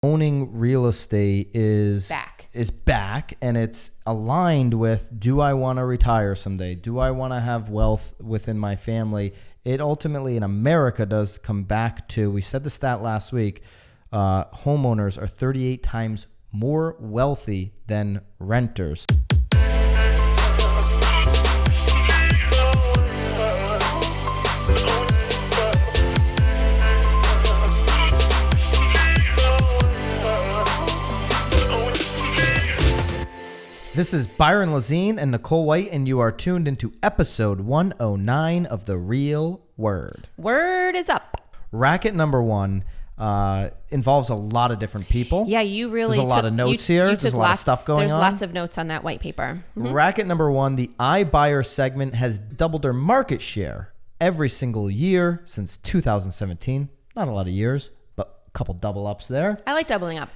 owning real estate is back, and it's aligned with, do I want to retire someday? Do I want to have wealth within my family? It ultimately in America does come back to, we said the stat last week, homeowners are 38 times more wealthy than renters. This is Byron and Nicole White, and you are tuned into episode 109 of The Real Word. Word is up. Racket number one involves a lot of different people. Yeah, you really There's a lot of notes here. There's a lot of stuff going on. There's lots of notes on that white paper. Mm-hmm. Racket number one, the iBuyer segment has doubled their market share every single year since 2017. Not a lot of years, but a couple double ups there. I like doubling up.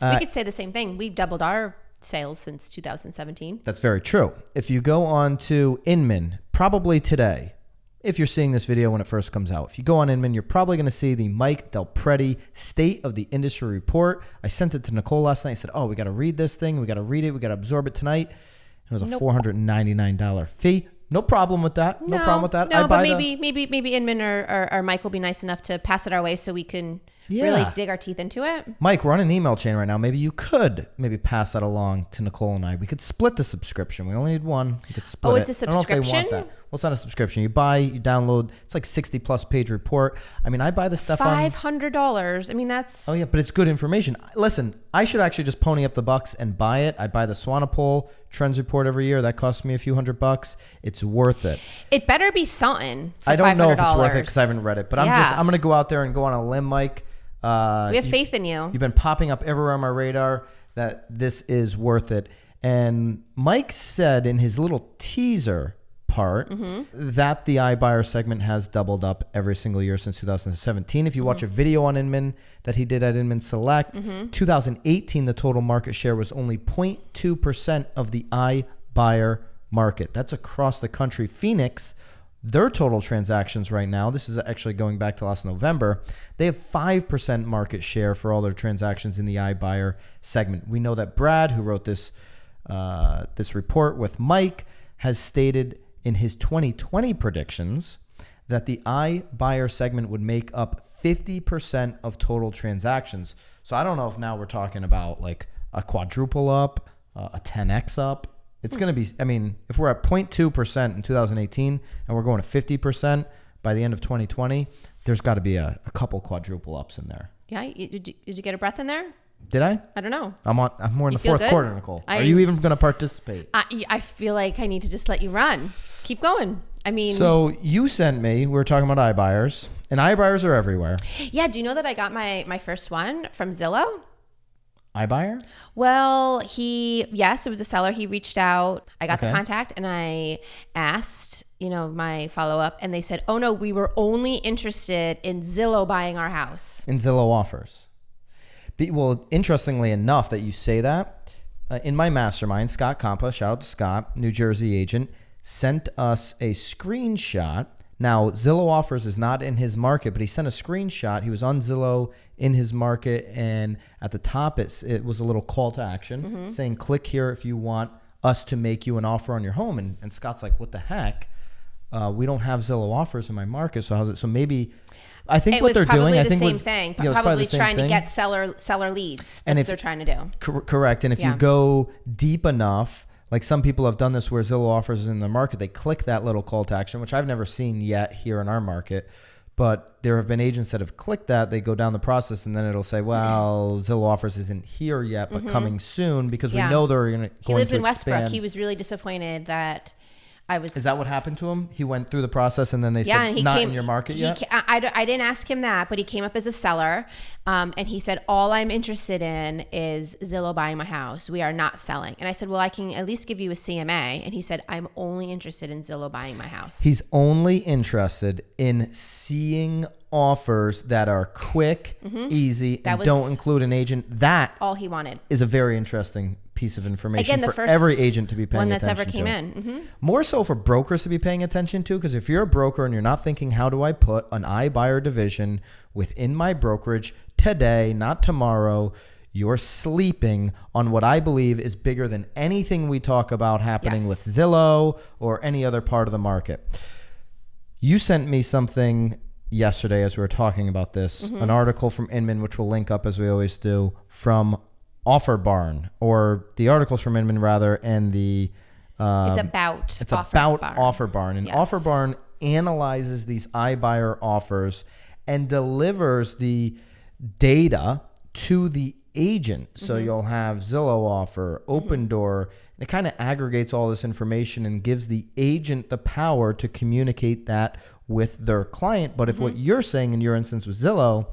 We could say the same thing. We've doubled our sales since 2017. That's very true. If you go on to Inman, probably today, if you're seeing this video when it first comes out, if you go on Inman, you're probably going to see the Mike Del Prete State of the Industry Report. I sent it to Nicole last night. I said, we got to read this thing. We got to read it. We got to absorb it tonight. It was a $499 fee. No problem with that. No problem with that. No, but maybe Inman or Mike will be nice enough to pass it our way so we can really dig our teeth into it. Mike, we're on an email chain right now. Maybe you could pass that along to Nicole and I. We could split the subscription. We only need one. You could split it. Oh, it's a subscription? I don't know if they want that. Well, it's not a subscription. You buy, you download. It's like 60 plus page report. I mean, I buy the stuff $500. I mean, that's... Oh, yeah, but it's good information. Listen, I should actually just pony up the bucks and buy it. I buy the Swanepoel Trends Report every year. That costs me a few $100. It's worth it. It better be something for I don't $500. know if it's worth it because I haven't read it. But I'm going to go out there and go on a limb, Mike. We have faith in you. You've been popping up everywhere on my radar that this is worth it. And Mike said in his little teaser part that the iBuyer segment has doubled up every single year since 2017. If you watch a video on Inman that he did at Inman Select, 2018, the total market share was only 0.2% of the iBuyer market. That's across the country. Phoenix, their total transactions right now, this is actually going back to last November, they have 5% market share for all their transactions in the iBuyer segment. We know that Brad, who wrote this report with Mike, has stated in his 2020 predictions that the iBuyer segment would make up 50% of total transactions. So I don't know if now we're talking about like a quadruple up, a 10x up. It's going to be, I mean, if we're at 0.2% in 2018 and we're going to 50% by the end of 2020, there's got to be a couple quadruple ups in there. Yeah. Did you get a breath in there? Did I? I don't know. I'm more in the fourth quarter, Nicole. Are you even going to participate? I feel like I need to just let you run. Keep going. I mean. So you sent me, we were talking about iBuyers, and iBuyers are everywhere. Yeah. Do you know that I got my first one from Zillow? iBuyer? Well, it was a seller. He reached out. I got the contact and I asked, my follow-up, and they said, oh no, we were only interested in Zillow buying our house. In Zillow offers. Well, interestingly enough that you say that, in my mastermind, Scott Compa, shout out to Scott, New Jersey agent, sent us a screenshot. Now, Zillow offers is not in his market, but he sent a screenshot. He was on Zillow in his market, and at the top, it was a little call to action saying, click here if you want us to make you an offer on your home. And Scott's like, what the heck? We don't have Zillow offers in my market. So how's it? So maybe... I think what they're doing, I think was probably trying to get seller leads. That's what they're trying to do. Correct. And if you go deep enough, like some people have done this where Zillow offers is in the market, they click that little call to action, which I've never seen yet here in our market. But there have been agents that have clicked that. They go down the process and then it'll say, well, Zillow offers isn't here yet, but coming soon because we know they're going to expand. He lives in Westbrook. He was really disappointed that Is that what happened to him? He went through the process and then they said, not in your market yet? I didn't ask him that, but he came up as a seller. And he said, all I'm interested in is Zillow buying my house. We are not selling. And I said, well, I can at least give you a CMA. And he said, I'm only interested in Zillow buying my house. He's only interested in seeing offers that are quick, easy, and don't include an agent. That all he wanted is a very interesting piece of information for every agent to be paying attention to. One that's ever came in. More so for brokers to be paying attention to, because if you're a broker and you're not thinking, how do I put an iBuyer division within my brokerage today, not tomorrow. You're sleeping on what I believe is bigger than anything we talk about happening with Zillow or any other part of the market. You sent me something yesterday as we were talking about this, an article from Inman, which we'll link up as we always do, from Offer Barn, or the articles from Inman rather, and the it's about Offer Barn. And Offer Barn analyzes these iBuyer offers and delivers the data to the agent. So you'll have Zillow offer, Open Door, and it kind of aggregates all this information and gives the agent the power to communicate that with their client. But if what you're saying in your instance with Zillow,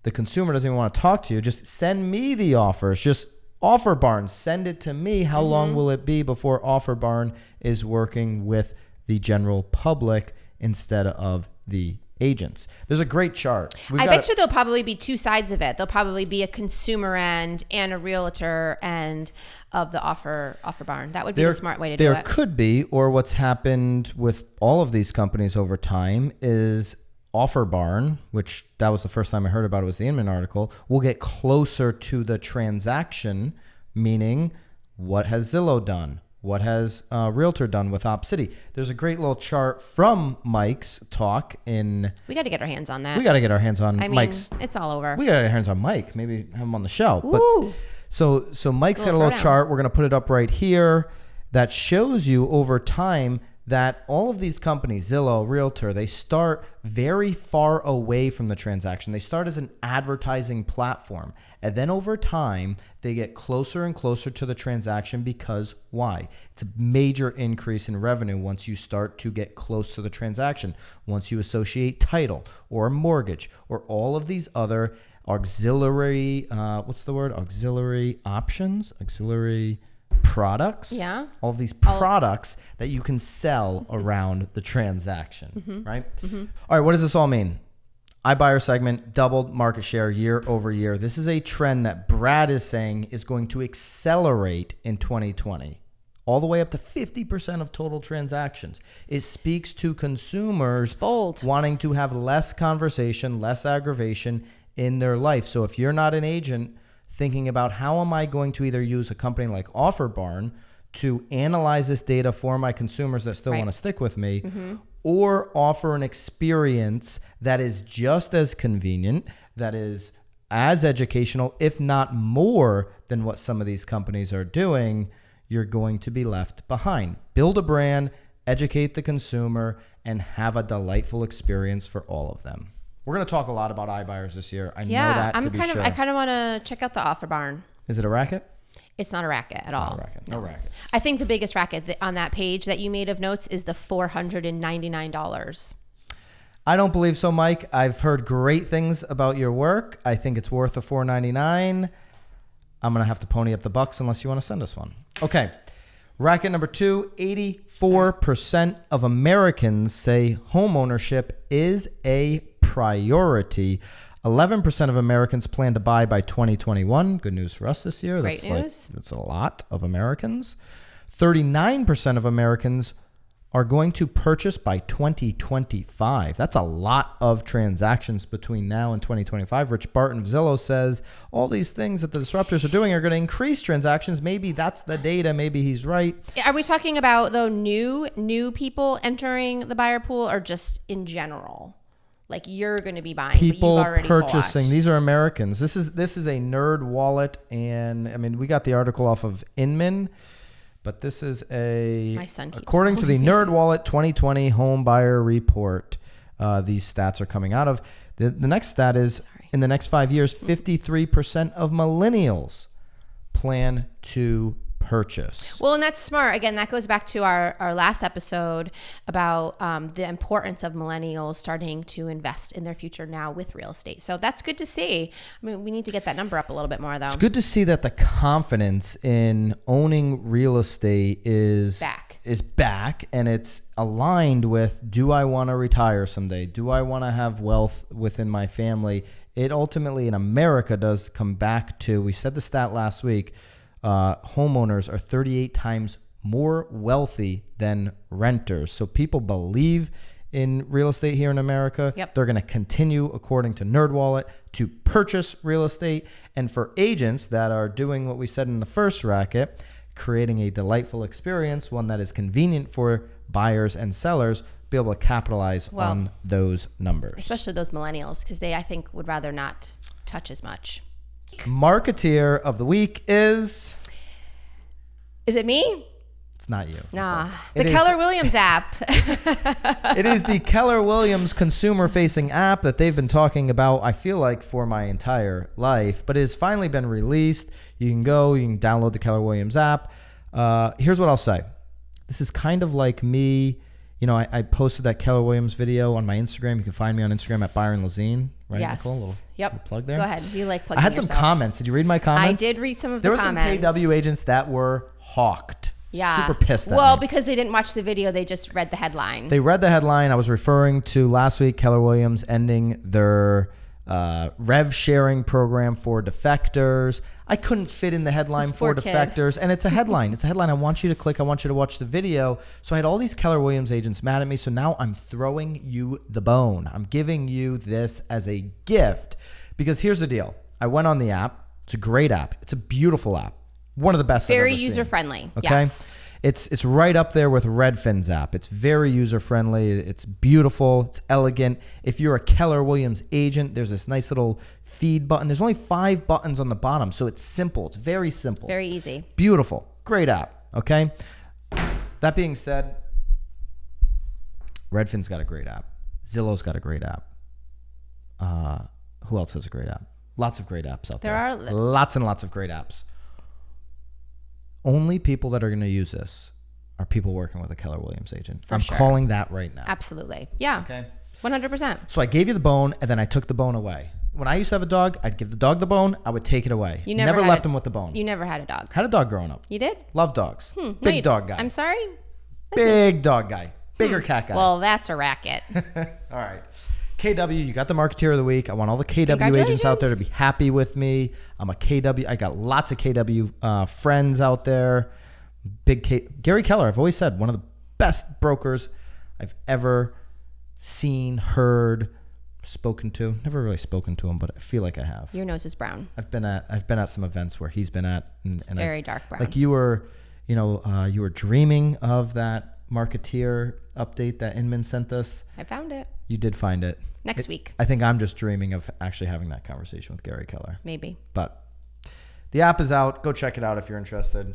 the consumer doesn't even want to talk to you, just send me the offers, just Offer Barn, send it to me. How long will it be before Offer Barn is working with the general public instead of the agents? There's a great chart. I bet you there'll probably be two sides of it. There'll probably be a consumer end and a realtor end of the offer barn. That would be the smart way to do it. There could be, or what's happened with all of these companies over time is Offer Barn, which that was the first time I heard about it, was the Inman article, will get closer to the transaction, meaning what has Zillow done? What has Realtor done with OpCity? There's a great little chart from Mike's talk in... We got to get our hands on that. We got to get our hands on Mike's... it's all over. We got to get our hands on Mike. Maybe have him on the show. Ooh. But so Mike's got a little chart. We're going to put it up right here that shows you over time that all of these companies, Zillow, Realtor, they start very far away from the transaction. They start as an advertising platform. And then over time, they get closer and closer to the transaction because why? It's a major increase in revenue once you start to get close to the transaction. Once you associate title or mortgage or all of these other auxiliary, auxiliary options, auxiliary products, all of these products that you can sell around the transaction, right? All right, what does this all mean? iBuyer segment doubled market share year over year. This is a trend that Brad is saying is going to accelerate in 2020, all the way up to 50% of total transactions. It speaks to consumers wanting to have less conversation, less aggravation in their life. So if you're not an agent thinking about how am I going to either use a company like Offer Barn to analyze this data for my consumers that still want to stick with me, or offer an experience that is just as convenient, that is as educational, if not more than what some of these companies are doing, you're going to be left behind. Build a brand, educate the consumer, and have a delightful experience for all of them. We're going to talk a lot about iBuyers this year. I know that to be sure. I kind of want to check out the Offer Barn. Is it a racket? It's not a racket at all. Not a racket. No racket. I think the biggest racket on that page that you made of notes is the $499. I don't believe so, Mike. I've heard great things about your work. I think it's worth the $499. I'm going to have to pony up the bucks unless you want to send us one. Okay. Racket number 2, 84% of Americans say homeownership is a priority. 11% of Americans plan to buy by 2021. Good news for us this year. Great news. That's a lot of Americans. 39% of Americans are going to purchase by 2025. That's a lot of transactions between now and 2025. Rich Barton of Zillow says all these things that the disruptors are doing are going to increase transactions. Maybe that's the data. Maybe he's right. Are we talking about though new people entering the buyer pool, or just in general? Like you're going to be buying, people but you've already purchasing. bought. These are Americans. This is a nerd wallet, and I mean we got the article off of Inman. But this is according to the Nerd Wallet 2020 Home Buyer Report. These stats are coming out of. The next stat is in the next 5 years, 53% of millennials plan to purchase. Well, and that's smart. Again, that goes back to our last episode about the importance of millennials starting to invest in their future now with real estate. So that's good to see. I mean, we need to get that number up a little bit more, though. It's good to see that the confidence in owning real estate is back, and it's aligned with, do I want to retire someday? Do I want to have wealth within my family? It ultimately in America does come back to, we said the stat last week, homeowners are 38 times more wealthy than renters. So people believe in real estate here in America. Yep. They're going to continue, according to NerdWallet, to purchase real estate. And for agents that are doing what we said in the first racket, creating a delightful experience, one that is convenient for buyers and sellers, be able to capitalize on those numbers. Especially those millennials, because they, I think, would rather not touch as much. Marketeer of the week is... Is it me? It's not you. Nah. The Keller Williams app. It is the Keller Williams consumer-facing app that they've been talking about, I feel like, for my entire life. But it has finally been released. You can download the Keller Williams app. Here's what I'll say. This is kind of like me. You know, I posted that Keller Williams video on my Instagram. You can find me on Instagram at Byron Nicole. Right, yes. Nicole? Little plug there. Go ahead. You like plugging I had some yourself. comments. Did you read my comments? I did read some of there the comments. There were some KW agents that were hawked. Yeah. Super pissed at Well, me. because they didn't watch the video. They just read the headline. They read the headline. I was referring to last week, Keller Williams ending their rev sharing program for defectors. I couldn't fit in the headline for defectors. And it's a headline. It's a headline. I want you to click. I want you to watch the video. So I had all these Keller Williams agents mad at me. So now I'm throwing you the bone. I'm giving you this as a gift. Because here's the deal. I went on the app. It's a great app. It's a beautiful app. One of the best I've ever Very seen. user-friendly. Okay? Yes. It's right up there with Redfin's app. It's very user-friendly. It's beautiful. It's elegant. If you're a Keller Williams agent, there's this nice little feed button. There's only 5 buttons on the bottom, so it's simple. It's very simple. Very easy. Beautiful. Great app. Okay? That being said, Redfin's got a great app. Zillow's got a great app. Who else has a great app? Lots of great apps out there. There are lots and lots of great apps. Only people that are going to use this are people working with a Keller Williams agent. I'm calling that right now. Absolutely. Yeah. Okay. 100%. So I gave you the bone, and then I took the bone away. When I used to have a dog, I'd give the dog the bone. I would take it away. You never left him with the bone. You never had a dog. Had a dog growing up. You did? Love dogs. Big dog guy. I'm sorry? Big dog guy. Bigger cat guy. Well, that's a racket. All right. KW, you got the Marketeer of the Week. I want all the KW agents out there to be happy with me. I'm a KW. I got lots of KW friends out there. Gary Keller, I've always said, one of the best brokers I've ever seen, heard, spoken to. Never really spoken to him, but I feel like I have. Your nose is brown. I've been at some events where he's been at. And very dark brown. Like you were dreaming of that Marketeer update that Inman sent us. I found it. You did find it. Next week. I think I'm just dreaming of actually having that conversation with Gary Keller. Maybe. But the app is out. Go check it out if you're interested.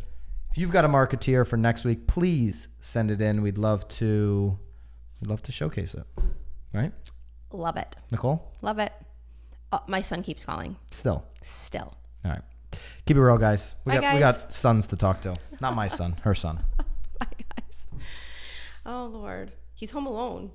If you've got a Marketeer for next week, please send it in. We'd love to showcase it. Right? Love it. Nicole? Love it. Oh, my son keeps calling. Still. All right. Keep it real, guys. We Bye, guys. We got sons to talk to. Not my son, her son. Bye, guys. Oh, Lord. He's home alone.